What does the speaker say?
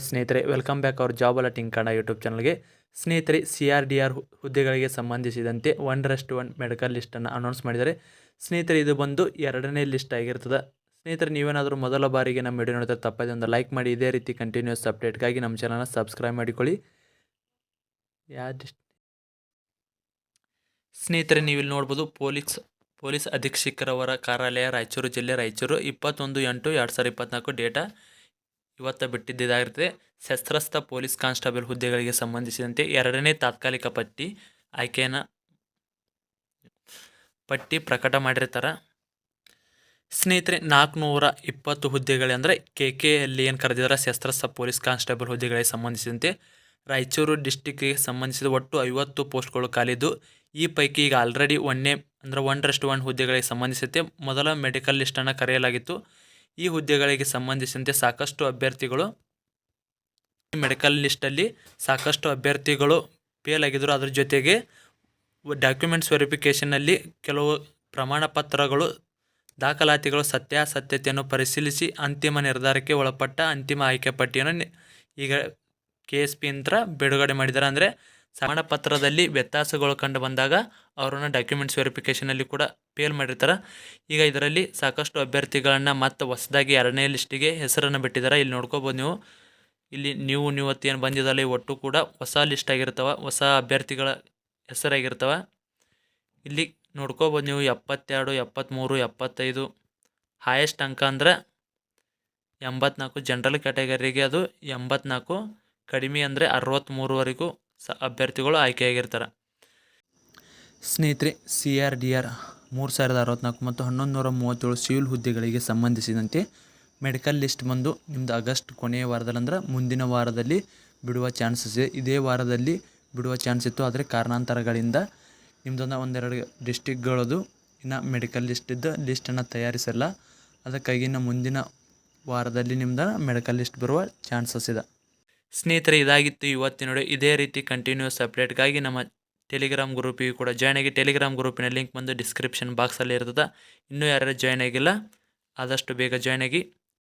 ಸ್ನೇಹಿತರೆ, welcome back our job alerting Kannada YouTube ಚಾನಲ್ಗೆ. ಸ್ನೇಹಿತರೆ, CRDR ಹುದ್ದೆಗಳಿಗೆ ಸಂಬಂಧಿಸಿದಂತೆ 1:1 ಮೆಡಿಕಲ್ ಲಿಸ್ಟನ್ನು ಅನೌನ್ಸ್ ಮಾಡಿದ್ದಾರೆ. ಸ್ನೇಹಿತರೆ, ಇದು ಬಂದು 2ನೇ ಲಿಸ್ಟ್ ಆಗಿರ್ತದೆ. ಸ್ನೇಹಿತರೆ, ನೀವೇನಾದರೂ ಮೊದಲ ಬಾರಿಗೆ ನಮ್ಮ ವಿಡಿಯೋ ನೋಡಿದ್ರೆ ತಪ್ಪದೆ ಒಂದು ಲೈಕ್ ಮಾಡಿ. ಇದೇ ರೀತಿ ಕಂಟಿನ್ಯೂಸ್ ಅಪ್ಡೇಟ್ಗಾಗಿ ನಮ್ಮ ಚಾನಲ್ನ ಸಬ್ಸ್ಕ್ರೈಬ್ ಮಾಡಿಕೊಳ್ಳಿ. ಸ್ನೇಹಿತರೆ, ನೀವು ಇಲ್ಲಿ ನೋಡ್ಬೋದು ಪೊಲೀಸ್ ಅಧೀಕ್ಷಕರವರ ಕಾರ್ಯಾಲಯ, ರಾಯಚೂರು ಜಿಲ್ಲೆ, ರಾಯಚೂರು 21/8/2024 ಡೇಟಾ ಇವತ್ತು ಬಿಟ್ಟಿದ್ದಾಗಿರ್ತದೆ. ಶಸ್ತ್ರಸ್ಥ ಪೊಲೀಸ್ ಕಾನ್ಸ್ಟೇಬಲ್ ಹುದ್ದೆಗಳಿಗೆ ಸಂಬಂಧಿಸಿದಂತೆ 2ನೇ ತಾತ್ಕಾಲಿಕ ಪಟ್ಟಿ ಪ್ರಕಟ ಮಾಡಿರ್ತಾರೆ. ಸ್ನೇಹಿತರೆ, 420 ಹುದ್ದೆಗಳು ಅಂದರೆ KKಯಲ್ಲಿ ಏನು ಕರೆದಿದ್ದಾರೆ ಶಸ್ತ್ರಸ್ಥ ಪೊಲೀಸ್ ಕಾನ್ಸ್ಟೇಬಲ್ ಹುದ್ದೆಗಳಿಗೆ ಸಂಬಂಧಿಸಿದಂತೆ ರಾಯಚೂರು ಡಿಸ್ಟಿಕ್ಗೆ ಸಂಬಂಧಿಸಿದ ಒಟ್ಟು 50 ಪೋಸ್ಟ್ಗಳು ಖಾಲಿದ್ದು, ಈ ಪೈಕಿ ಈಗ ಆಲ್ರೆಡಿ 1:1 ಹುದ್ದೆಗಳಿಗೆ ಸಂಬಂಧಿಸಿದಂತೆ ಮೊದಲ ಮೆಡಿಕಲ್ ಲಿಸ್ಟನ್ನು ಕರೆಯಲಾಗಿತ್ತು. ಈ ಹುದ್ದೆಗಳಿಗೆ ಸಂಬಂಧಿಸಿದಂತೆ ಸಾಕಷ್ಟು ಅಭ್ಯರ್ಥಿಗಳು ಮೆಡಿಕಲ್ ಲಿಸ್ಟಲ್ಲಿ ಫೇಲ್ ಆಗಿದ್ದರು. ಅದ್ರ ಜೊತೆಗೆ ಡಾಕ್ಯುಮೆಂಟ್ಸ್ ವೆರಿಫಿಕೇಷನ್ನಲ್ಲಿ ಕೆಲವು ಪ್ರಮಾಣ ಪತ್ರಗಳು, ದಾಖಲಾತಿಗಳು ಸತ್ಯಾಸತ್ಯತೆಯನ್ನು ಪರಿಶೀಲಿಸಿ ಅಂತಿಮ ನಿರ್ಧಾರಕ್ಕೆ ಒಳಪಟ್ಟ ಅಂತಿಮ ಆಯ್ಕೆ ಪಟ್ಟಿಯನ್ನು ಈಗ KSP ಯಂತ್ರ ಬಿಡುಗಡೆ ಮಾಡಿದ್ದಾರೆ. ಅಂದರೆ ಪ್ರಮಾಣ ಪತ್ರದಲ್ಲಿ ವ್ಯತ್ಯಾಸಗಳು ಕಂಡು ಬಂದಾಗ ಅವರನ್ನು ಡಾಕ್ಯುಮೆಂಟ್ಸ್ ವೆರಿಫಿಕೇಷನಲ್ಲಿ ಕೂಡ ಫೇಲ್ ಮಾಡಿರ್ತಾರೆ. ಈಗ ಇದರಲ್ಲಿ ಸಾಕಷ್ಟು ಅಭ್ಯರ್ಥಿಗಳನ್ನು ಮತ್ತು ಹೊಸದಾಗಿ 2ನೇ ಲಿಸ್ಟಿಗೆ ಹೆಸರನ್ನು ಬಿಟ್ಟಿದ್ದಾರೆ. ಇಲ್ಲಿ ನೋಡ್ಕೋಬೋದು ನೀವು. ಇಲ್ಲಿ ನೀವು ಏನು ಬಂದಿದ್ದಲ್ಲ, ಒಟ್ಟು ಕೂಡ ಹೊಸ ಲಿಸ್ಟ್ ಆಗಿರ್ತವೆ, ಹೊಸ ಅಭ್ಯರ್ಥಿಗಳ ಹೆಸರಾಗಿರ್ತವೆ. ಇಲ್ಲಿ ನೋಡ್ಕೋಬೋದು ನೀವು. 72, 73, 75 ಹೈಯೆಸ್ಟ್ ಅಂಕ ಅಂದರೆ 84. ಜನರಲ್ ಕ್ಯಾಟಗರಿಗೆ ಅದು 84, ಕಡಿಮೆ ಅಂದರೆ 63ವರೆಗೂ ಅಭ್ಯರ್ಥಿಗಳು ಆಯ್ಕೆಯಾಗಿರ್ತಾರೆ. ಸ್ನೇಹಿತರೆ, CRDR 3064 ಮತ್ತು 1137 ಸಿವಿಲ್ ಹುದ್ದೆಗಳಿಗೆ ಸಂಬಂಧಿಸಿದಂತೆ ಮೆಡಿಕಲ್ ಲಿಸ್ಟ್ ಬಂದು ನಿಮ್ಮದು ಆಗಸ್ಟ್ ಕೊನೆಯ ವಾರದಲ್ಲಿ ಅಂದ್ರೆ ಮುಂದಿನ ವಾರದಲ್ಲಿ ಬಿಡುವ ಚಾನ್ಸಸ್ ಇದೆ. ಇದೇ ವಾರದಲ್ಲಿ ಬಿಡುವ ಚಾನ್ಸ್ ಇತ್ತು, ಆದರೆ ಕಾರಣಾಂತರಗಳಿಂದ ನಿಮ್ಮದೊಂದು 1-2 ಡಿಸ್ಟಿಕ್ಗಳದು ಇನ್ನು ಮೆಡಿಕಲ್ ಲಿಸ್ಟನ್ನು ತಯಾರಿಸಿಲ್ಲ. ಅದಕ್ಕಾಗಿ ಇನ್ನು ಮುಂದಿನ ವಾರದಲ್ಲಿ ನಿಮ್ದು ಮೆಡಿಕಲ್ ಲಿಸ್ಟ್ ಬರುವ ಚಾನ್ಸಸ್ ಇದೆ. ಸ್ನೇಹಿತರೆ, ಇದಾಗಿತ್ತು ಇವತ್ತಿನ ವಿಡಿಯೋ. ಇದೇ ರೀತಿ ಕಂಟಿನ್ಯೂಸ್ ಅಪ್ಡೇಟ್ಗಾಗಿ ನಮ್ಮ ಟೆಲಿಗ್ರಾಮ್ ಗ್ರೂಪಿಗೆ ಕೂಡ ಜಾಯ್ನ್ ಆಗಿ. ಟೆಲಿಗ್ರಾಮ್ ಗ್ರೂಪಿನ ಲಿಂಕ್ ಬಂದು ಡಿಸ್ಕ್ರಿಪ್ಷನ್ ಬಾಕ್ಸಲ್ಲಿ ಇರ್ತದೆ. ಇನ್ನೂ ಯಾರ್ಯಾರು ಜಾಯ್ನ್ ಆಗಿಲ್ಲ ಆದಷ್ಟು ಬೇಗ ಜಾಯ್ನ್ ಆಗಿ.